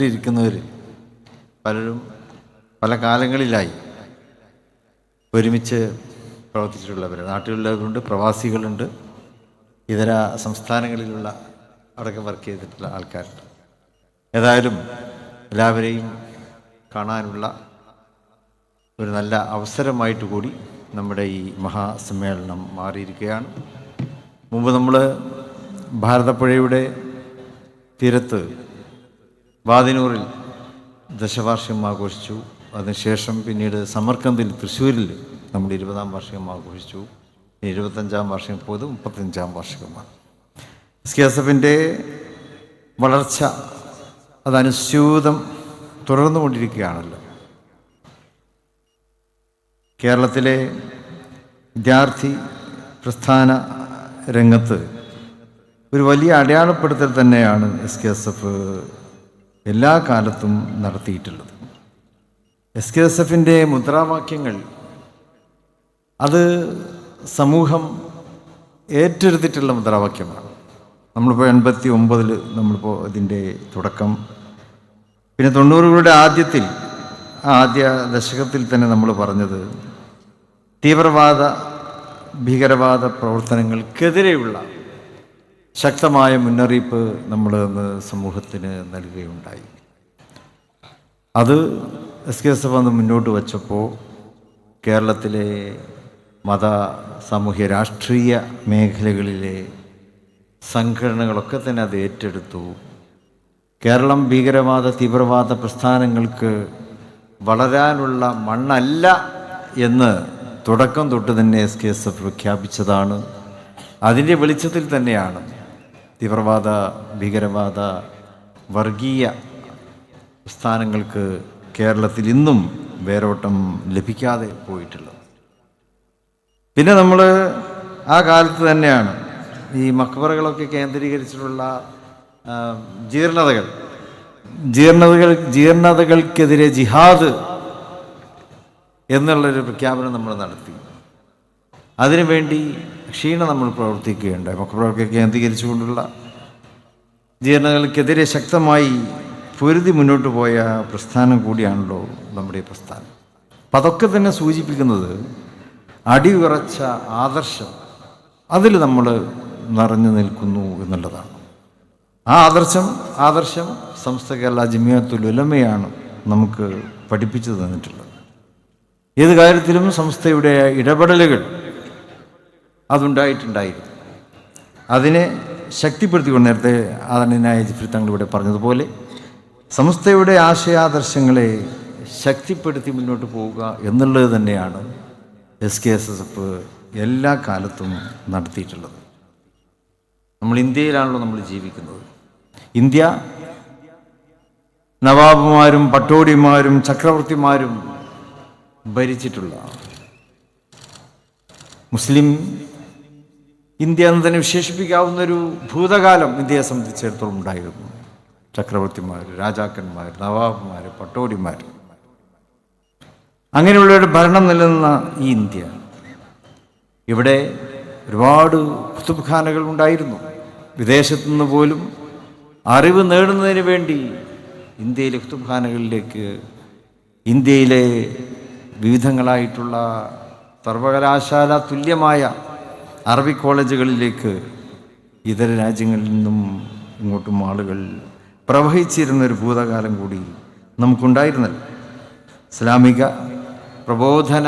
ിരിക്കുന്നവർ പലരും പല കാലങ്ങളിലായി ഒരുമിച്ച് പ്രവർത്തിച്ചിട്ടുള്ളവർ, നാട്ടിലുള്ളവരുണ്ട്, പ്രവാസികളുണ്ട്, ഇതര സംസ്ഥാനങ്ങളിലുള്ള അവിടെയൊക്കെ വർക്ക് ചെയ്തിട്ടുള്ള ആൾക്കാരുണ്ട്. ഏതായാലും എല്ലാവരെയും കാണാനുള്ള ഒരു നല്ല അവസരമായിട്ട് കൂടി നമ്മുടെ ഈ മഹാസമ്മേളനം മാറിയിരിക്കുകയാണ്. മുമ്പ് നമ്മൾ ഭാരതപ്പുഴയുടെ തീരത്ത് വാദിനൂറിൽ ദശവാർഷികം ആഘോഷിച്ചു. അതിനുശേഷം പിന്നീട് സമർക്കന്ദിൽ തൃശ്ശൂരിൽ നമ്മൾ 20-ാം വാർഷികം ആഘോഷിച്ചു. 25-ാം വാർഷികം പോയത് 35-ാം വാർഷികമാണ്. SKSF-ൻ്റെ വളർച്ച അതനുസ്യൂതം തുടർന്നുകൊണ്ടിരിക്കുകയാണല്ലോ. കേരളത്തിലെ വിദ്യാർത്ഥി പ്രസ്ഥാന രംഗത്ത് ഒരു വലിയ അടയാളപ്പെടുത്തൽ തന്നെയാണ് SKSF എല്ലാ കാലത്തും നടത്തിയിട്ടുള്ളത്. SKSF-ൻ്റെ മുദ്രാവാക്യങ്ങൾ അത് സമൂഹം ഏറ്റെടുത്തിട്ടുള്ള മുദ്രാവാക്യമാണ്. നമ്മളിപ്പോൾ 89-ൽ നമ്മളിപ്പോൾ ഇതിൻ്റെ തുടക്കം, പിന്നെ 90-കളുടെ ആദ്യ ദശകത്തിൽ തന്നെ നമ്മൾ പറഞ്ഞത് തീവ്രവാദ ഭീകരവാദ പ്രവർത്തനങ്ങൾക്കെതിരെയുള്ള ശക്തമായ മുന്നറിയിപ്പ് നമ്മൾ ഇന്ന് സമൂഹത്തിന് നൽകുകയുണ്ടായി. അത് SKSF അന്ന് മുന്നോട്ട് വച്ചപ്പോൾ കേരളത്തിലെ മത, സാമൂഹ്യ, രാഷ്ട്രീയ മേഖലകളിലെ സംഘടനകളൊക്കെ തന്നെ അത് ഏറ്റെടുത്തു. കേരളം ഭീകരവാദ തീവ്രവാദ പ്രസ്ഥാനങ്ങൾക്ക് വളരാനുള്ള മണ്ണല്ല എന്ന് തുടക്കം തൊട്ട് തന്നെ SKSF പ്രഖ്യാപിച്ചതാണ്. അതിൻ്റെ വെളിച്ചത്തിൽ തന്നെയാണ് തീവ്രവാദ ഭീകരവാദ വർഗീയ പ്രസ്ഥാനങ്ങൾക്ക് കേരളത്തിൽ ഇന്നും വേരോട്ടം ലഭിക്കാതെ പോയിട്ടുള്ളത്. പിന്നെ നമ്മൾ ആ കാലത്ത് തന്നെയാണ് ഈ മക്ബറകളൊക്കെ കേന്ദ്രീകരിച്ചിട്ടുള്ള ജീർണതകൾക്കെതിരെ ജിഹാദ് എന്നുള്ളൊരു പ്രഖ്യാപനം നമ്മൾ നടത്തി. അതിനുവേണ്ടി ക്ഷീണം നമ്മൾ പ്രവർത്തിക്കുകയുണ്ടായി. മക്ബറകളൊക്കെ കേന്ദ്രീകരിച്ചുകൊണ്ടുള്ള ജീർണതകൾക്കെതിരെ ശക്തമായി പൊരുതി മുന്നോട്ട് പോയ പ്രസ്ഥാനം കൂടിയാണല്ലോ നമ്മുടെ ഈ പ്രസ്ഥാനം. അപ്പം അതൊക്കെ തന്നെ സൂചിപ്പിക്കുന്നത് അടിയുറച്ച ആദർശം അതിൽ നമ്മൾ നിറഞ്ഞു നിൽക്കുന്നു എന്നുള്ളതാണ്. ആ ആദർശം സമസ്ത കേരള ജമിയത്തുൽ ഉലമയാണ് നമുക്ക് പഠിപ്പിച്ചു തന്നിട്ടുള്ളത്. ഏത് കാര്യത്തിലും സംസ്ഥയുടെ ഇടപെടലുകൾ അതുണ്ടായിട്ടുണ്ടായിരുന്നു. അതിനെ ശക്തിപ്പെടുത്തിക്കൊണ്ട് നേരത്തെ ആദരണീയനായ ജിഫ്രി തങ്ങൾ ഇവിടെ പറഞ്ഞതുപോലെ സംസ്ഥയുടെ ആശയാദർശങ്ങളെ ശക്തിപ്പെടുത്തി മുന്നോട്ട് പോവുക എന്നുള്ളത് തന്നെയാണ് SKSF എല്ലാ കാലത്തും നടത്തിയിട്ടുള്ളത്. നമ്മൾ ഇന്ത്യയിലാണല്ലോ നമ്മൾ ജീവിക്കുന്നത്. ഇന്ത്യ നവാബുമാരും പട്ടോടിമാരും ചക്രവർത്തിമാരും ഭരിച്ചിട്ടുള്ള മുസ്ലിം ഇന്ത്യ എന്ന് തന്നെ വിശേഷിപ്പിക്കാവുന്നൊരു ഭൂതകാലം ഇന്ത്യയെ സംബന്ധിച്ചിടത്തോളം ഉണ്ടായിരുന്നു. ചക്രവർത്തിമാർ, രാജാക്കന്മാർ, നവാബുമാർ, പട്ടോടിമാർ, അങ്ങനെയുള്ളവരുടെ ഭരണം നിലനിന്ന ഈ ഇന്ത്യ, ഇവിടെ ഒരുപാട് കുത്തുബ് ഖാനകൾ ഉണ്ടായിരുന്നു. വിദേശത്തു നിന്ന് പോലും അറിവ് നേടുന്നതിന് വേണ്ടി ഇന്ത്യയിലെ കുത്തുബ് ഖാനകളിലേക്ക്, ഇന്ത്യയിലെ വിവിധങ്ങളായിട്ടുള്ള സർവകലാശാല തുല്യമായ അറബിക് കോളേജുകളിലേക്ക് ഇതര രാജ്യങ്ങളിൽ നിന്നും ഇങ്ങോട്ടും ആളുകൾ പ്രവഹിച്ചിരുന്നൊരു ഭൂതകാലം കൂടി നമുക്കുണ്ടായിരുന്നല്ലോ. ഇസ്ലാമിക പ്രബോധന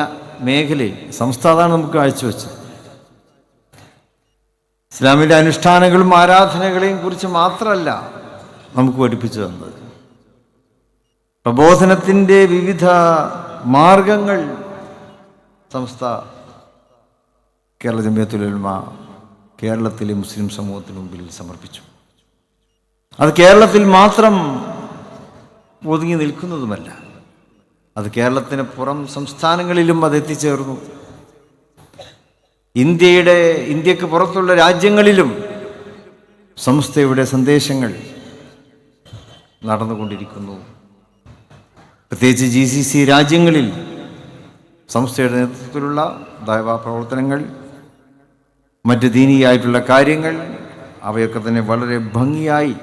മേഖലയിൽ സംസ്ഥാനമാണ് നമുക്ക് കാഴ്ചവെച്ചത്. ഇസ്ലാമിൻ്റെ അനുഷ്ഠാനങ്ങളും ആരാധനകളെയും കുറിച്ച് മാത്രമല്ല നമുക്ക് പഠിപ്പിച്ചു തന്നത്, പ്രബോധനത്തിൻ്റെ വിവിധ മാർഗങ്ങൾ സംസ്ഥ കേരള ജമിയത്തുൽ ഉലമ കേരളത്തിലെ മുസ്ലിം സമൂഹത്തിന് മുമ്പിൽ സമർപ്പിച്ചു. അത് കേരളത്തിൽ മാത്രം ഒതുങ്ങി നിൽക്കുന്നതുമല്ല, അത് കേരളത്തിന് പുറം സംസ്ഥാനങ്ങളിലും അത് എത്തിച്ചേർന്നു. ഇന്ത്യക്ക് പുറത്തുള്ള രാജ്യങ്ങളിലും സംസ്ഥയുടെ സന്ദേശങ്ങൾ നടന്നുകൊണ്ടിരിക്കുന്നു. പ്രത്യേകിച്ച് GCC രാജ്യങ്ങളിൽ സംസ്ഥയുടെ നേതൃത്വത്തിലുള്ള ദൈവ പ്രവർത്തനങ്ങൾ, മറ്റ് ദീനീയായിട്ടുള്ള കാര്യങ്ങൾ, അവയൊക്കെ തന്നെ വളരെ ഭംഗിയായി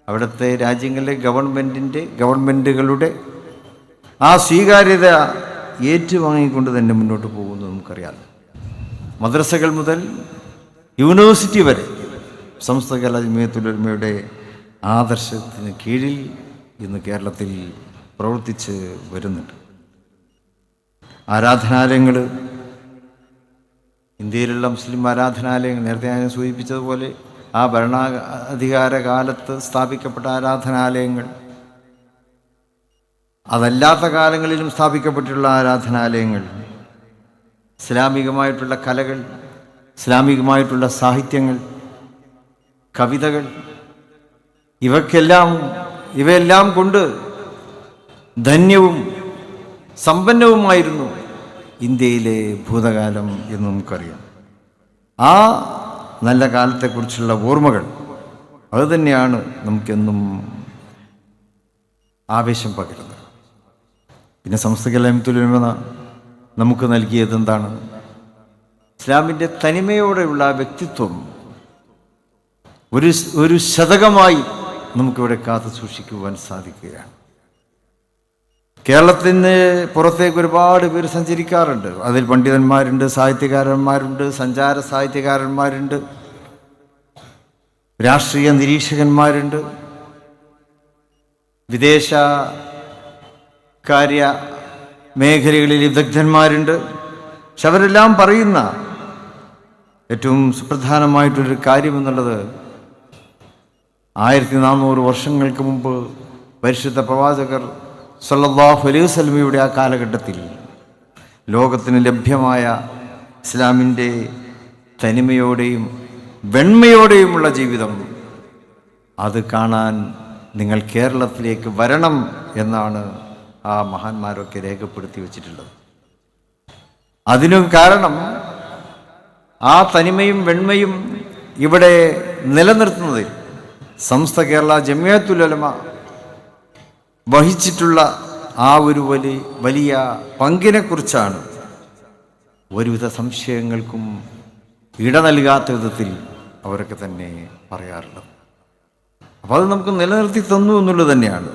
അവിടുത്തെ രാജ്യങ്ങളിലെ ഗവൺമെൻറ്റുകളുടെ ആ സ്വീകാര്യത ഏറ്റുവാങ്ങിക്കൊണ്ട് തന്നെ മുന്നോട്ട് പോകുന്നത് നമുക്കറിയാം. മദ്രസകൾ മുതൽ യൂണിവേഴ്സിറ്റി വരെ സമസ്ത കേരള ജമിയത്തുൽ ഉലമയുടെ ആദർശത്തിന് കീഴിൽ ഇന്ന് കേരളത്തിൽ പ്രവർത്തിച്ച് വരുന്നുണ്ട്. ആരാധനാലയങ്ങൾ, ഇന്ത്യയിലുള്ള മുസ്ലിം ആരാധനാലയങ്ങൾ, നേരത്തെ ഞാൻ സൂചിപ്പിച്ചതുപോലെ ആ ഭരണാധികാര കാലത്ത് സ്ഥാപിക്കപ്പെട്ട ആരാധനാലയങ്ങൾ, അതല്ലാത്ത കാലങ്ങളിലും സ്ഥാപിക്കപ്പെട്ടിട്ടുള്ള ആരാധനാലയങ്ങൾ, ഇസ്ലാമികമായിട്ടുള്ള കലകൾ, ഇസ്ലാമികമായിട്ടുള്ള സാഹിത്യങ്ങൾ, കവിതകൾ, ഇവയെല്ലാം കൊണ്ട് ധന്യവും സമ്പന്നവുമായിരുന്നു ഇന്ത്യയിലെ ഭൂതകാലം എന്ന് നമുക്കറിയാം. ആ നല്ല കാലത്തെക്കുറിച്ചുള്ള ഓർമ്മകൾ അതുതന്നെയാണ് നമുക്കെന്നും ആവേശം പകരുന്നത്. പിന്നെ സമസ്ത കേരള ജമിയത്തുൽ ഉലമ നമുക്ക് നൽകിയത് എന്താണ്? ഇസ്ലാമിൻ്റെ തനിമയോടെയുള്ള വ്യക്തിത്വം ഒരു ശതകമായി നമുക്കിവിടെ കാത്തു സൂക്ഷിക്കുവാൻ സാധിക്കുകയാണ്. കേരളത്തിന് പുറത്തേക്ക് ഒരുപാട് പേര് സഞ്ചരിക്കാറുണ്ട്. അതിൽ പണ്ഡിതന്മാരുണ്ട്, സാഹിത്യകാരന്മാരുണ്ട്, സഞ്ചാര സാഹിത്യകാരന്മാരുണ്ട്, രാഷ്ട്രീയ നിരീക്ഷകന്മാരുണ്ട്, വിദേശ കാര്യ മേഖലകളിൽ വിദഗ്ധന്മാരുണ്ട്. പക്ഷെ അവരെല്ലാം പറയുന്ന ഏറ്റവും സുപ്രധാനമായിട്ടൊരു കാര്യമെന്നുള്ളത് 1400 വർഷങ്ങൾക്ക് മുമ്പ് പരിശുദ്ധ പ്രവാചകർ സല്ലല്ലാഹു അലൈഹി വസല്ലമയുടെ ആ കാലഘട്ടത്തിൽ ലോകത്തിന് ലഭ്യമായ ഇസ്ലാമിൻ്റെ തനിമയോടെയും വെണ്മയോടെയുമുള്ള ജീവിതം, അത് കാണാൻ നിങ്ങൾ കേരളത്തിലേക്ക് വരണം എന്നാണ് ആ മഹാന്മാരൊക്കെ രേഖപ്പെടുത്തി വച്ചിട്ടുള്ളത്. അതിനു കാരണം ആ തനിമയും വെണ്മയും ഇവിടെ നിലനിർത്തുന്നതിൽ സമസ്ത കേരള ജമിയത്തുൽ ഉലമ വഹിച്ചിട്ടുള്ള ആ ഒരു വലിയ പങ്കിനെക്കുറിച്ചാണ് ഒരുവിധ സംശയങ്ങൾക്കും ഇട നൽകാത്ത വിധത്തിൽ അവരൊക്കെ തന്നെ പറയാറുള്ളത്. അപ്പോൾ അത് നമുക്ക് നിലനിർത്തി തന്നു എന്നുള്ളത് തന്നെയാണ്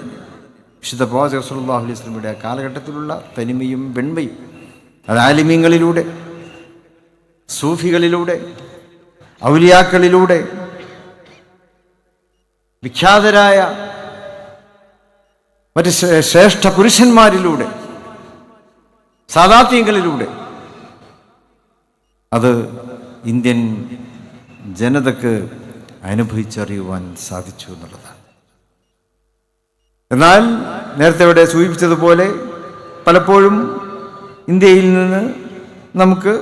വിശുദ്ധ പ്രവാചകർ സല്ലല്ലാഹു അലൈഹി വസല്ലമയുടെ കാലഘട്ടത്തിലുള്ള തനിമയും വെണ്മയും. അത് ആലിമീങ്ങളിലൂടെ, സൂഫികളിലൂടെ, ഔലിയാക്കളിലൂടെ, വിഖ്യാതരായ മറ്റ് ശ്രേഷ്ഠ പുരുഷന്മാരിലൂടെ, സാദാത്യങ്ങളിലൂടെ അത് ഇന്ത്യൻ ജനതക്ക് അനുഭവിച്ചറിയുവാൻ സാധിച്ചു എന്നുള്ളതാണ്. എന്നാൽ നേരത്തെ ഇവിടെ സൂചിപ്പിച്ചതുപോലെ പലപ്പോഴും ഇന്ത്യയിൽ നിന്ന് നമുക്ക്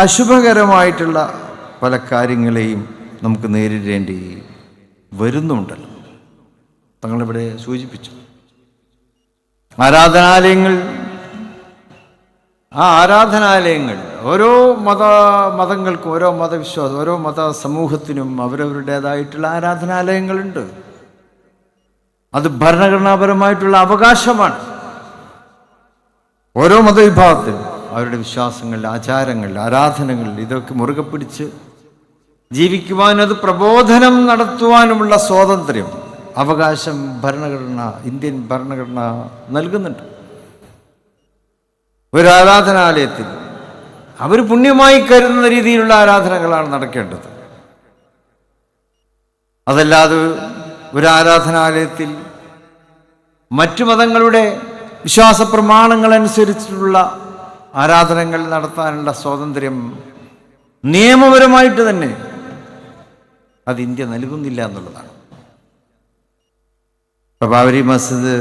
അശുഭകരമായിട്ടുള്ള പല കാര്യങ്ങളെയും നമുക്ക് നേരിടേണ്ടി വരുന്നുണ്ടല്ലോ. തങ്ങളിവിടെ സൂചിപ്പിച്ചു ആരാധനാലയങ്ങൾ. ആ ആരാധനാലയങ്ങൾ ഓരോ മതങ്ങൾക്കും, ഓരോ മതവിശ്വാസം, ഓരോ മത സമൂഹത്തിനും അവരവരുടേതായിട്ടുള്ള ആരാധനാലയങ്ങളുണ്ട്. അത് ഭരണഘടനാപരമായിട്ടുള്ള അവകാശമാണ്. ഓരോ മതവിഭാഗത്തിനും അവരുടെ വിശ്വാസങ്ങൾ, ആചാരങ്ങൾ, ആരാധനകൾ ഇതൊക്കെ മുറുകെ പിടിച്ച് ജീവിക്കുവാനും അത് പ്രബോധനം നടത്തുവാനുമുള്ള സ്വാതന്ത്ര്യം, അവകാശം ഇന്ത്യൻ ഭരണഘടന നൽകുന്നുണ്ട്. ഒരു ആരാധനാലയത്തിൽ അവർ പുണ്യമായി കരുതുന്ന രീതിയിലുള്ള ആരാധനകളാണ് നടക്കേണ്ടത്. അതല്ലാതെ ഒരു ആരാധനാലയത്തിൽ മറ്റു മതങ്ങളുടെ വിശ്വാസ പ്രമാണങ്ങളനുസരിച്ചുള്ള ആരാധനകൾ നടത്താനുള്ള സ്വാതന്ത്ര്യം നിയമപരമായിട്ട് തന്നെ അത് ഇന്ത്യ നൽകുന്നില്ല എന്നുള്ളതാണ്. ബാബരി മസ്ജിദ്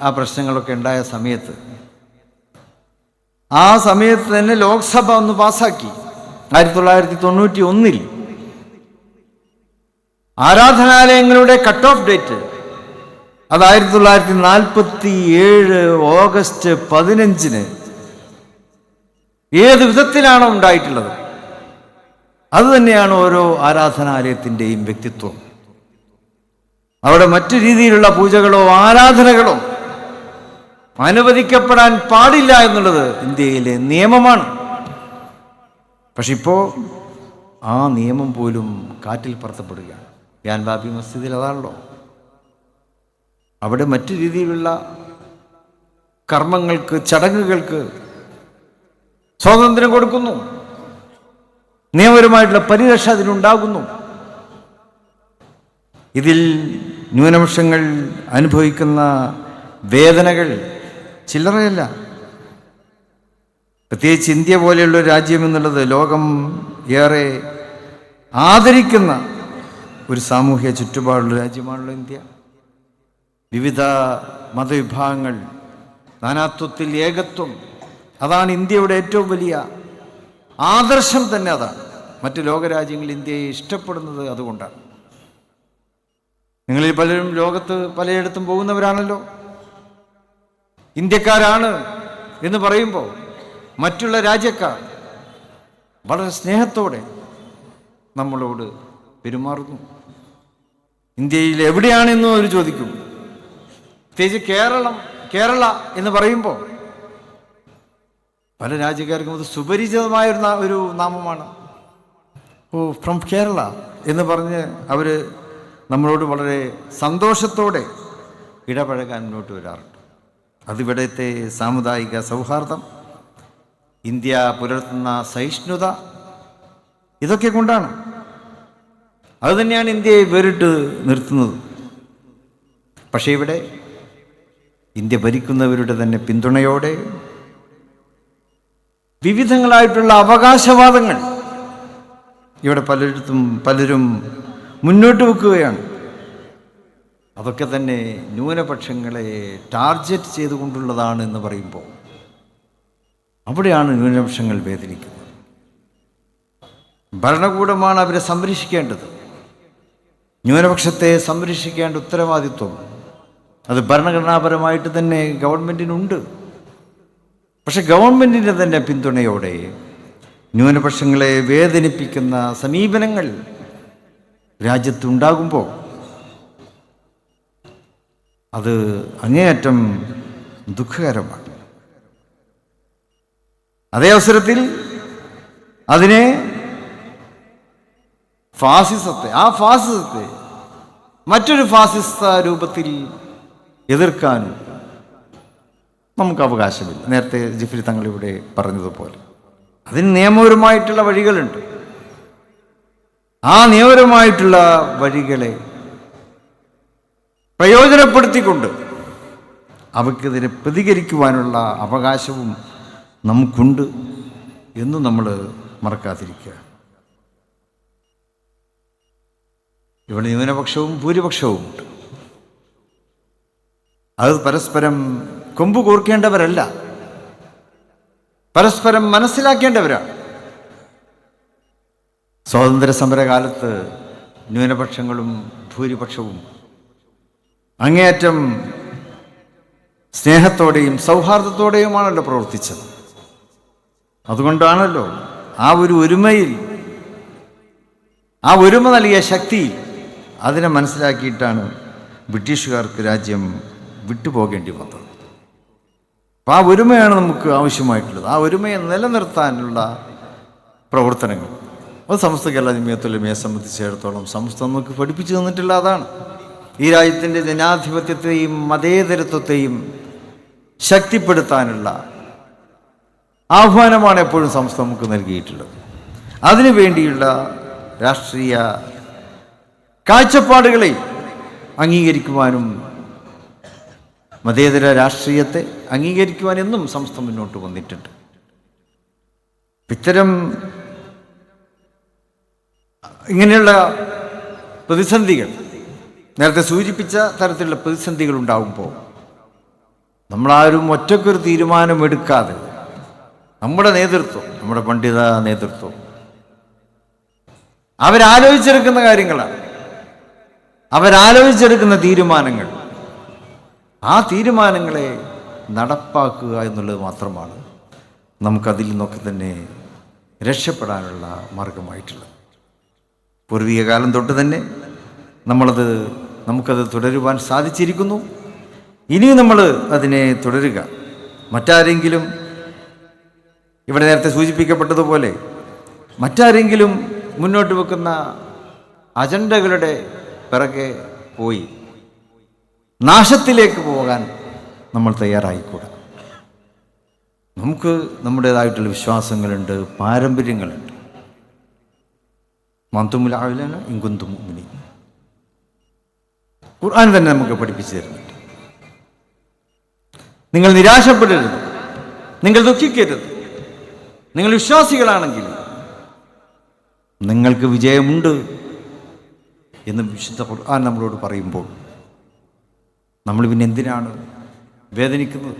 ആ പ്രശ്നങ്ങളൊക്കെ ഉണ്ടായ സമയത്ത് തന്നെ ലോക്സഭ ഒന്ന് പാസാക്കി 1991 ആരാധനാലയങ്ങളുടെ കട്ട് ഓഫ് ഡേറ്റ് അത് 1947 ഓഗസ്റ്റ് 15 ഏത് വിധത്തിലാണോ ഉണ്ടായിട്ടുള്ളത് അത് തന്നെയാണ് ഓരോ ആരാധനാലയത്തിൻ്റെയും വ്യക്തിത്വം. അവിടെ മറ്റു രീതിയിലുള്ള പൂജകളോ ആരാധനകളോ അനുവദിക്കപ്പെടാൻ പാടില്ല എന്നുള്ളത് ഇന്ത്യയിലെ നിയമമാണ്. പക്ഷെ ഇപ്പോൾ ആ നിയമം പോലും കാറ്റിൽ പറത്തപ്പെടുകയാണ്. ഗ്യാൻ ബാബി മസ്ജിദിൽ അതാണല്ലോ. അവിടെ മറ്റു രീതിയിലുള്ള കർമ്മങ്ങൾക്ക്, ചടങ്ങുകൾക്ക് സ്വാതന്ത്ര്യം കൊടുക്കുന്നു. നിയമപരമായിട്ടുള്ള പരിരക്ഷ അതിനുണ്ടാകുന്നു. ഇതിൽ ന്യൂനപക്ഷങ്ങൾ അനുഭവിക്കുന്ന വേദനകൾ ചില്ലറയല്ല. പ്രത്യേകിച്ച് ഇന്ത്യ പോലെയുള്ള ഒരു രാജ്യം എന്നുള്ളത് ലോകം ഏറെ ആദരിക്കുന്ന ഒരു സാമൂഹ്യ ചുറ്റുപാടുള്ള രാജ്യമാണല്ലോ ഇന്ത്യ. വിവിധ മതവിഭാഗങ്ങൾ, നാനാത്വത്തിൽ ഏകത്വം, അതാണ് ഇന്ത്യയുടെ ഏറ്റവും വലിയ ആദർശം തന്നെ. അതാണ് മറ്റ് ലോകരാജ്യങ്ങൾ ഇന്ത്യയെ ഇഷ്ടപ്പെടുന്നത് അതുകൊണ്ടാണ്. നിങ്ങളിൽ പലരും ലോകത്ത് പലയിടത്തും പോകുന്നവരാണല്ലോ. ഇന്ത്യക്കാരാണ് എന്ന് പറയുമ്പോൾ മറ്റുള്ള രാജ്യക്കാർ വളരെ സ്നേഹത്തോടെ നമ്മളോട് പെരുമാറുന്നു. ഇന്ത്യയിൽ എവിടെയാണെന്നും അവർ ചോദിക്കും. പ്രത്യേകിച്ച് കേരള എന്ന് പറയുമ്പോൾ പല രാജ്യക്കാർക്കും അത് സുപരിചിതമായ ഒരു നാമമാണ്. ഓ, ഫ്രം കേരള എന്ന് പറഞ്ഞ് അവർ നമ്മളോട് വളരെ സന്തോഷത്തോടെ ഇടപഴകാൻ മുന്നോട്ട് വരാറുണ്ട്. അതിവിടത്തെ സാമുദായിക സൗഹാർദ്ദം, ഇന്ത്യ പുലർത്തുന്ന സഹിഷ്ണുത, ഇതൊക്കെ കൊണ്ടാണ്. അതുതന്നെയാണ് ഇന്ത്യയെ വേറിട്ട് നിർത്തുന്നത്. പക്ഷേ ഇവിടെ ഇന്ത്യ ഭരിക്കുന്നവരുടെ തന്നെ പിന്തുണയോടെ വിവിധങ്ങളായിട്ടുള്ള അവകാശവാദങ്ങൾ ഇവിടെ പലരും മുന്നോട്ട് വെക്കുകയാണ്. അതൊക്കെ തന്നെ ന്യൂനപക്ഷങ്ങളെ ടാർഗറ്റ് ചെയ്തുകൊണ്ടുള്ളതാണ് എന്ന് പറയുമ്പോൾ അവിടെയാണ് ന്യൂനപക്ഷങ്ങൾ വേദനിക്കുന്നത്. ഭരണകൂടമാണ് അവരെ സംരക്ഷിക്കേണ്ടത്. ന്യൂനപക്ഷത്തെ സംരക്ഷിക്കേണ്ട ഉത്തരവാദിത്വം അത് ഭരണഘടനാപരമായിട്ട് തന്നെ ഗവൺമെൻറ്റിനുണ്ട്. പക്ഷെ ഗവൺമെൻറ്റിൻ്റെ തന്നെ പിന്തുണയോടെ ന്യൂനപക്ഷങ്ങളെ വേദനിപ്പിക്കുന്ന സമീപനങ്ങൾ രാജ്യത്തുണ്ടാകുമ്പോൾ അത് അങ്ങേയറ്റം ദുഃഖകരമാണ്. അതേ അവസരത്തിൽ അതിനെ ഫാസിസത്തെ മറ്റൊരു ഫാസിസ രൂപത്തിൽ എതിർക്കാനും നമുക്ക് അവകാശമില്ല. നേരത്തെ ജിഫ്രി തങ്ങൾ ഇവിടെ പറഞ്ഞതുപോലെ അതിന് നിയമപരമായിട്ടുള്ള വഴികളുണ്ട്. ആ നിയമപരമായിട്ടുള്ള വഴികളെ പ്രയോജനപ്പെടുത്തിക്കൊണ്ട് അവയ്ക്കെതിരെ പ്രതികരിക്കുവാനുള്ള അവകാശവും നമുക്കുണ്ട് എന്ന് നമ്മൾ മറക്കാതിരിക്കുക. ഇവിടെ ന്യൂനപക്ഷവും ഭൂരിപക്ഷവും ഉണ്ട്. അത് പരസ്പരം കൊമ്പ് കോർക്കേണ്ടവരല്ല, പരസ്പരം മനസ്സിലാക്കേണ്ടവരാണ്. സ്വാതന്ത്ര്യ സമരകാലത്ത് ന്യൂനപക്ഷങ്ങളും ഭൂരിപക്ഷവും അങ്ങേയറ്റം സ്നേഹത്തോടെയും സൗഹാർദ്ദത്തോടെയുമാണല്ലോ പ്രവർത്തിച്ചത്. അതുകൊണ്ടാണല്ലോ ആ ഒരു ഒരുമയിൽ, ആ ഒരുമ നൽകിയ ശക്തിയിൽ അതിനെ മനസ്സിലാക്കിയിട്ടാണ് ബ്രിട്ടീഷുകാർക്ക് രാജ്യം വിട്ടുപോകേണ്ടി വന്നത്. അപ്പോൾ ആ ഒരുമയാണ് നമുക്ക് ആവശ്യമായിട്ടുള്ളത്. ആ ഒരുമയെ നിലനിർത്താനുള്ള പ്രവർത്തനങ്ങൾ അത് സമസ്ത കേരള ജമിയത്തുലമയെ സംബന്ധിച്ചിടത്തോളം സമസ്ത നമുക്ക് പഠിപ്പിച്ചു തന്നിട്ടുള്ള അതാണ്. ഈ രാജ്യത്തിൻ്റെ ജനാധിപത്യത്തെയും മതേതരത്വത്തെയും ശക്തിപ്പെടുത്താനുള്ള ആഹ്വാനമാണ് എപ്പോഴും സമസ്ത നമുക്ക് നൽകിയിട്ടുള്ളത്. അതിനു വേണ്ടിയുള്ള രാഷ്ട്രീയ കാഴ്ചപ്പാടുകളെ അംഗീകരിക്കുവാനും മതേതര രാഷ്ട്രീയത്തെ അംഗീകരിക്കുവാൻ എന്നും സമസ്ത മുന്നോട്ട് വന്നിട്ടുണ്ട്. ഇത്തരം ഇങ്ങനെയുള്ള പ്രതിസന്ധികൾ, നേരത്തെ സൂചിപ്പിച്ച തരത്തിലുള്ള പ്രതിസന്ധികൾ ഉണ്ടാകുമ്പോൾ നമ്മളാരും ഒറ്റക്കൊരു തീരുമാനമെടുക്കാതെ നമ്മുടെ നേതൃത്വം, നമ്മുടെ പണ്ഡിത നേതൃത്വം അവരാലോചിച്ചെടുക്കുന്ന കാര്യങ്ങളാണ്, അവരാലോചിച്ചെടുക്കുന്ന തീരുമാനങ്ങൾ, ആ തീരുമാനങ്ങളെ നടപ്പാക്കുക എന്നുള്ളത് മാത്രമാണ് നമുക്കതിൽ നിന്നൊക്കെ തന്നെ രക്ഷപ്പെടാനുള്ള മാർഗമായിട്ടുള്ളത്. പൂർവിക കാലം തൊട്ട് തന്നെ നമുക്കത് തുടരുവാൻ സാധിച്ചിരിക്കുന്നു. ഇനിയും നമ്മൾ അതിനെ തുടരുക. മറ്റാരെങ്കിലും ഇവിടെ നേരത്തെ സൂചിപ്പിക്കപ്പെട്ടതുപോലെ മറ്റാരെങ്കിലും മുന്നോട്ട് വെക്കുന്ന അജണ്ടകളുടെ പിറകെ പോയി നാശത്തിലേക്ക് പോകാൻ നമ്മൾ തയ്യാറായിക്കൂടാ. നമുക്ക് നമ്മുടേതായിട്ടുള്ള വിശ്വാസങ്ങളുണ്ട്, പാരമ്പര്യങ്ങളുണ്ട്. മന്തുമുൽ ആവിലാണ് ഇങ്കുന്തും മുഅ്മിനീൻ. ഖുർആൻ തന്നെ നമുക്ക് പഠിപ്പിച്ചു തരുന്നുണ്ട്. നിങ്ങൾ നിരാശപ്പെടരുത്, നിങ്ങൾ ദുഃഖിക്കരുത്. നിങ്ങൾ വിശ്വാസികളാണെങ്കിൽ നിങ്ങൾക്ക് വിജയമുണ്ട് എന്ന് വിശുദ്ധ ഖുർആൻ നമ്മളോട് പറയുമ്പോൾ നമ്മൾ പിന്നെ എന്തിനാണ് വേദനിക്കുന്നത്?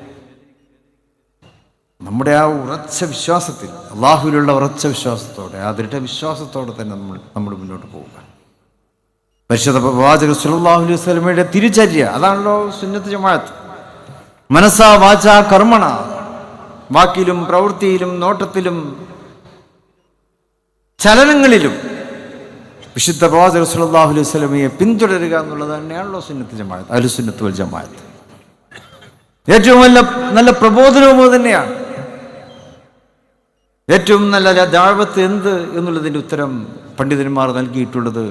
നമ്മുടെ ആ ഉറച്ച വിശ്വാസത്തിൽ, അള്ളാഹുവിലുള്ള ഉറച്ച വിശ്വാസത്തോടെ, ആ ദൃഢവിശ്വാസത്തോടെ തന്നെ നമ്മൾ മുന്നോട്ട് പോവുക. പരിശുദ്ധ പ്രവാചകൻ സല്ലല്ലാഹു അലൈഹി വസല്ലമയുടെ തിരുചര്യ അതാണല്ലോ സുന്നത്ത് ജമാഅത്ത്. മനസ്സാ വാചാ കർമ്മണ, വാക്കിലും പ്രവൃത്തിയിലും നോട്ടത്തിലും ചലനങ്ങളിലും വിശുദ്ധ പ്രവാചകൻ സല്ലല്ലാഹു അലൈഹി വസല്ലമയെ പിന്തുടരുക എന്നുള്ളത് തന്നെയാണല്ലോ സുന്നത്ത് ജമാഅത്ത്, അഹ്ലുസുന്നത്ത് വൽ ജമാഅത്ത്. ഏറ്റവും നല്ല പ്രബോധനവും തന്നെയാണ്. ഏറ്റവും നല്ല ദഅവത്ത് എന്ത് എന്നുള്ളതിൻ്റെ ഉത്തരം പണ്ഡിതന്മാർ നൽകിയിട്ടുള്ളത്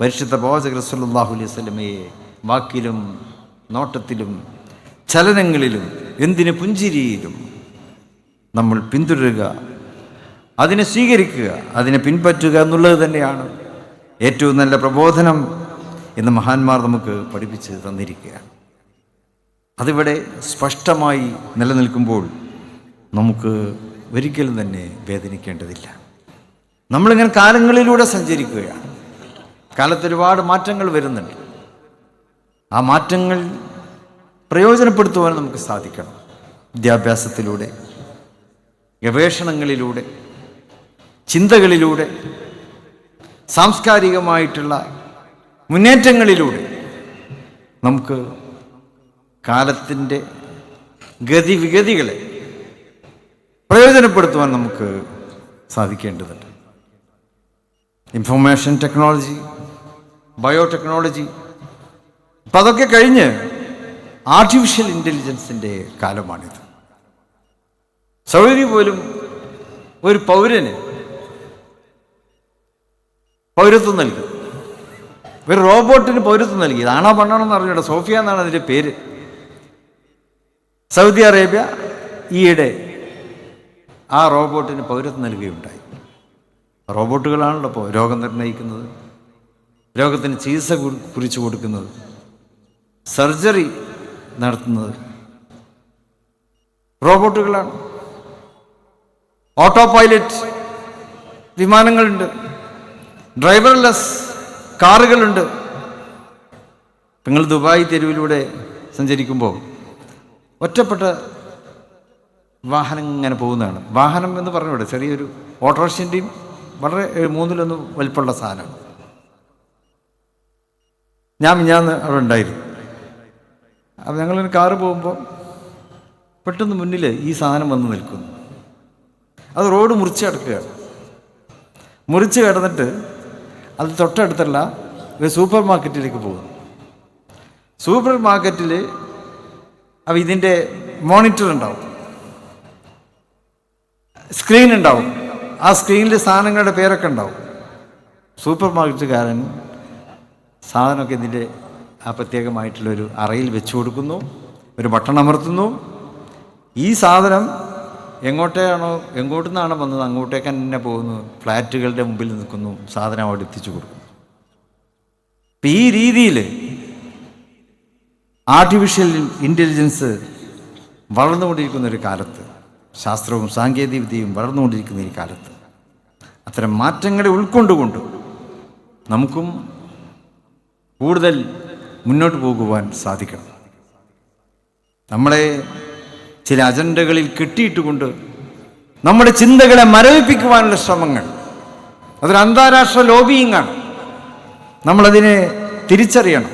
പരിശുദ്ധ പ്രവാചകൻ സല്ലല്ലാഹു അലൈഹി വസല്ലമയെ വാക്കിലും നോട്ടത്തിലും ചലനങ്ങളിലും, എന്തിന് പുഞ്ചിരിയിലും നമ്മൾ പിന്തുടരുക, അതിനെ സ്വീകരിക്കുക, അതിനെ പിൻപറ്റുക എന്നുള്ളത് തന്നെയാണ് ഏറ്റവും നല്ല പ്രബോധനം എന്ന് മഹാന്മാർ നമുക്ക് പഠിപ്പിച്ച് തന്നിരിക്കുകയാണ്. അതിവിടെ സ്പഷ്ടമായി നിലനിൽക്കുമ്പോൾ നമുക്ക് ഒരിക്കലും തന്നെ വേദനിക്കേണ്ടതില്ല. നമ്മളിങ്ങനെ കാലങ്ങളിലൂടെ സഞ്ചരിക്കുകയാണ്. കാലത്ത് ഒരുപാട് മാറ്റങ്ങൾ വരുന്നുണ്ട്. ആ മാറ്റങ്ങൾ പ്രയോജനപ്പെടുത്തുവാൻ നമുക്ക് സാധിക്കണം. വിദ്യാഭ്യാസത്തിലൂടെ, ഗവേഷണങ്ങളിലൂടെ, ചിന്തകളിലൂടെ, സാംസ്കാരികമായിട്ടുള്ള മുന്നേറ്റങ്ങളിലൂടെ നമുക്ക് കാലത്തിൻ്റെ ഗതിവിഗതികളെ പ്രയോജനപ്പെടുത്തുവാൻ നമുക്ക് സാധിക്കേണ്ടതുണ്ട്. ഇൻഫർമേഷൻ ടെക്നോളജി, ബയോടെക്നോളജി, അപ്പം അതൊക്കെ കഴിഞ്ഞ് ആർട്ടിഫിഷ്യൽ ഇൻ്റലിജൻസിൻ്റെ കാലമാണിത്. സൗദി പോലും ഒരു പൗരന് പൗരത്വം നൽകി, ഒരു റോബോട്ടിന് പൗരത്വം നൽകി. ഇതാണോ പെണ്ണാണോ എന്ന് അറിഞ്ഞൂടാ, സോഫിയ എന്നാണ് അതിൻ്റെ പേര്. സൗദി അറേബ്യ ഈയിടെ ആ റോബോട്ടിന് പൗരത്വം നൽകുകയുണ്ടായി. റോബോട്ടുകളാണല്ലോ ഇപ്പോൾ രോഗം നിർണ്ണയിക്കുന്നത്, രോഗത്തിന് ചികിത്സ കുറിച്ച് കൊടുക്കുന്നത്, സർജറി നടത്തുന്നത് റോബോട്ടുകളാണ്. ഓട്ടോ പൈലറ്റ് വിമാനങ്ങളുണ്ട്, ഡ്രൈവർലെസ് കാറുകളുണ്ട്. നിങ്ങൾ ദുബായ് തെരുവിലൂടെ സഞ്ചരിക്കുമ്പോൾ ഒറ്റപ്പെട്ട വാഹനം ഇങ്ങനെ പോകുന്നതാണ്. വാഹനം എന്ന് പറഞ്ഞൂടെ, ചെറിയൊരു ഓട്ടോറിക്ഷൻ്റെയും വളരെ 3-1 വലിപ്പമുള്ള സാധനമാണ്. ഞാൻ അവിടെ ഉണ്ടായിരുന്നു. അപ്പം ഞങ്ങളൊരു കാറ് പോകുമ്പോൾ പെട്ടെന്ന് മുന്നിൽ ഈ സാധനം വന്ന് നിൽക്കുന്നു. അത് റോഡ് മുറിച്ച് കിടക്കുകയാണ്. മുറിച്ച് കിടന്നിട്ട് അത് തൊട്ടടുത്തുള്ള ഒരു സൂപ്പർ മാർക്കറ്റിലേക്ക് പോകുന്നു. സൂപ്പർ മാർക്കറ്റിൽ അപ്പം ഇതിൻ്റെ മോണിറ്റർ ഉണ്ടാവും, സ്ക്രീൻ ഉണ്ടാവും. ആ സ്ക്രീനിൽ സാധനങ്ങളുടെ പേരൊക്കെ ഉണ്ടാവും. സൂപ്പർ മാർക്കറ്റുകാരൻ സാധനമൊക്കെ ഇതിൻ്റെ ആ പ്രത്യേകമായിട്ടുള്ളൊരു അറയിൽ വെച്ച് കൊടുക്കുന്നു, ഒരു ബട്ടൺ അമർത്തുന്നു. ഈ സാധനം എങ്ങോട്ടു നിന്നാണോ വന്നത് അങ്ങോട്ടേക്ക് തന്നെ പോകുന്നു, ഫ്ലാറ്റുകളുടെ മുമ്പിൽ നിൽക്കുന്നു, സാധനം അവിടെ എത്തിച്ചു കൊടുക്കുന്നു. അപ്പം ഈ രീതിയിൽ ആർട്ടിഫിഷ്യൽ ഇൻ്റലിജൻസ് വളർന്നുകൊണ്ടിരിക്കുന്ന ഒരു കാലത്ത്, ശാസ്ത്രവും സാങ്കേതികവിദ്യയും വളർന്നുകൊണ്ടിരിക്കുന്ന ഈ കാലത്ത് അത്തരം മാറ്റങ്ങളെ ഉൾക്കൊണ്ടുകൊണ്ട് നമുക്കും കൂടുതൽ മുന്നോട്ട് പോകുവാൻ സാധിക്കണം. നമ്മളെ ചില അജണ്ടകളിൽ കെട്ടിയിട്ടുകൊണ്ട് നമ്മുടെ ചിന്തകളെ മരവിപ്പിക്കുവാനുള്ള ശ്രമങ്ങൾ, അതൊരു അന്താരാഷ്ട്ര ലോബിയിങ്ങാണ്. നമ്മളതിനെ തിരിച്ചറിയണം.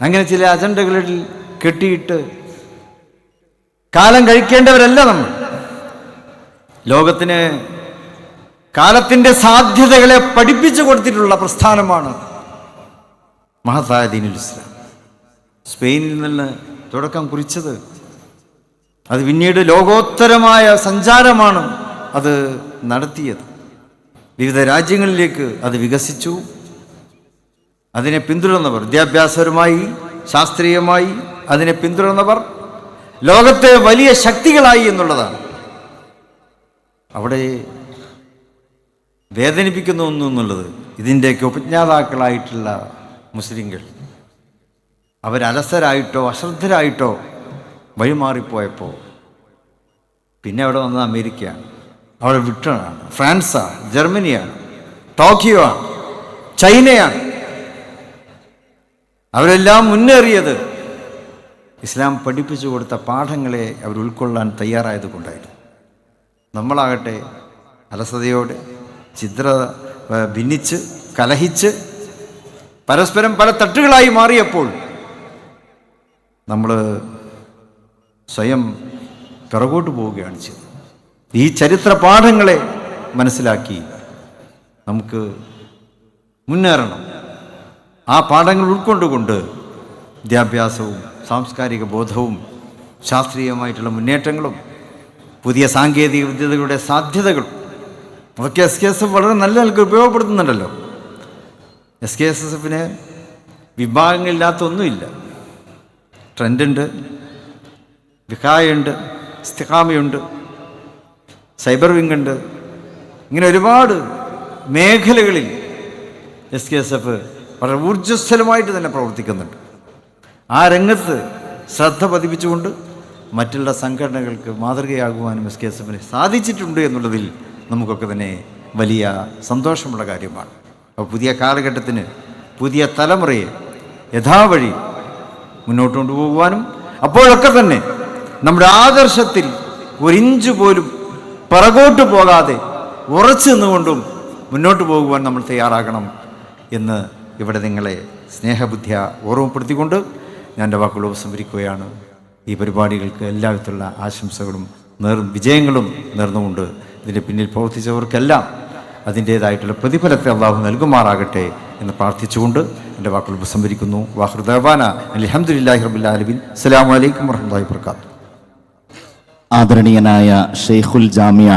അങ്ങനെ ചില അജണ്ടകളിൽ കെട്ടിയിട്ട് കാലം കഴിക്കേണ്ടവരല്ല നമ്മൾ. ലോകത്തിന് കാലത്തിൻ്റെ സാധ്യതകളെ പഠിപ്പിച്ചു കൊടുത്തിട്ടുള്ള പ്രസ്ഥാനമാണ് മഹത്തായ ദീനുൽ ഇസ്ലാം. സ്പെയിനിൽ നിന്ന് തുടക്കം കുറിച്ചത്, അത് പിന്നീട് ലോകോത്തരമായ സഞ്ചാരമാണ് അത് നടത്തിയത്. വിവിധ രാജ്യങ്ങളിലേക്ക് അത് വികസിച്ചു. അതിനെ പിന്തുടർന്നവർ, വിദ്യാഭ്യാസപരമായി ശാസ്ത്രീയമായി അതിനെ പിന്തുടർന്നവർ ലോകത്തെ വലിയ ശക്തികളായി എന്നുള്ളതാണ്. അവിടെ വേദനിപ്പിക്കുന്ന ഒന്നെന്നുള്ളത് ഇതിൻ്റെയൊക്കെ ഉപജ്ഞാതാക്കളായിട്ടുള്ള മുസ്ലിങ്ങൾ അവരലസരായിട്ടോ അശ്രദ്ധരായിട്ടോ വഴിമാറിപ്പോയപ്പോൾ പിന്നെ അവിടെ വന്നത് അമേരിക്കയാണ്, അവിടെ ബ്രിട്ടനാണ്, ഫ്രാൻസാണ്, ജർമ്മനിയാണ്, ടോക്കിയോ ആണ്, ചൈനയാണ്. അവരെല്ലാം മുന്നേറിയത് ഇസ്ലാം പഠിപ്പിച്ചു കൊടുത്ത പാഠങ്ങളെ അവർ ഉൾക്കൊള്ളാൻ തയ്യാറായത് കൊണ്ടായിരുന്നു. നമ്മളാകട്ടെ അലസതയോടെ ഭിന്നിച്ച് കലഹിച്ച് പരസ്പരം പല തട്ടുകളായി മാറിയപ്പോൾ നമ്മൾ സ്വയം പിറകോട്ട് പോവുകയാണ് ചെയ്തത്. ഈ ചരിത്ര പാഠങ്ങളെ മനസ്സിലാക്കി നമുക്ക് മുന്നേറണം. ആ പാഠങ്ങൾ ഉൾക്കൊണ്ടുകൊണ്ട് വിദ്യാഭ്യാസവും സാംസ്കാരിക ബോധവും ശാസ്ത്രീയമായിട്ടുള്ള മുന്നേറ്റങ്ങളും പുതിയ സാങ്കേതിക വിദ്യകളുടെ സാധ്യതകളും അതൊക്കെ SKSF വളരെ നല്ല നിലക്ക് ഉപയോഗപ്പെടുത്തുന്നുണ്ടല്ലോ. SKSFന് വിഭാഗങ്ങളില്ലാത്ത ഒന്നുമില്ല. ട്രെൻഡുണ്ട്, വിഹായുണ്ട്, ഇസ്തിഖാമയുണ്ട്, സൈബർ വിങ് ഉണ്ട്. ഇങ്ങനെ ഒരുപാട് മേഖലകളിൽ SKSF വളരെ ഊർജ്ജസ്വലമായിട്ട് തന്നെ പ്രവർത്തിക്കുന്നുണ്ട്. ആ രംഗത്ത് ശ്രദ്ധ പതിപ്പിച്ചുകൊണ്ട് മറ്റുള്ള സംഘടനകൾക്ക് മാതൃകയാകുവാനും SKSFന് സാധിച്ചിട്ടുണ്ട് എന്നുള്ളതിൽ നമുക്കൊക്കെ തന്നെ വലിയ സന്തോഷമുള്ള കാര്യമാണ്. അപ്പോൾ പുതിയ കാലഘട്ടത്തിന് പുതിയ തലമുറയെ യഥാവഴി മുന്നോട്ട് കൊണ്ടുപോകുവാനും അപ്പോഴൊക്കെ തന്നെ നമ്മുടെ ആദർശത്തിൽ ഒരിഞ്ച് പോലും പിറകോട്ട് പോകാതെ ഉറച്ചു നിന്നുകൊണ്ടും മുന്നോട്ട് പോകുവാൻ നമ്മൾ തയ്യാറാകണം എന്ന് ഇവിടെ നിങ്ങളെ സ്നേഹബുദ്ധിയ ഓർമ്മപ്പെടുത്തിക്കൊണ്ട് ഞാൻ എൻ്റെ വാക്കുകൾ ഉപസംഹരിക്കുകയാണ്. ഈ പരിപാടികൾക്ക് എല്ലാവിധത്തിലുള്ള ആശംസകളും വിജയങ്ങളും നേർന്നുകൊണ്ട് ഇതിൻ്റെ പിന്നിൽ പ്രവർത്തിച്ചവർക്കെല്ലാം അതിൻ്റേതായിട്ടുള്ള പ്രതിഫലത്തെ അള്ളാഹു നൽകുമാറാകട്ടെ എന്ന് പ്രാർത്ഥിച്ചുകൊണ്ട് എൻ്റെ വാക്കുകൾ ഉപസംഹരിക്കുന്നു. വാഹിർ ദഅ്വാന അൽഹംദുലില്ലാഹി റബ്ബിൽ ആലമീൻ. അസ്സലാമു അലൈക്കും വറഹ്മത്തുള്ളാഹി വബറകാതുഹു. ആദരണീയനായ ഷെയ്ഖുൽ ജാമിയ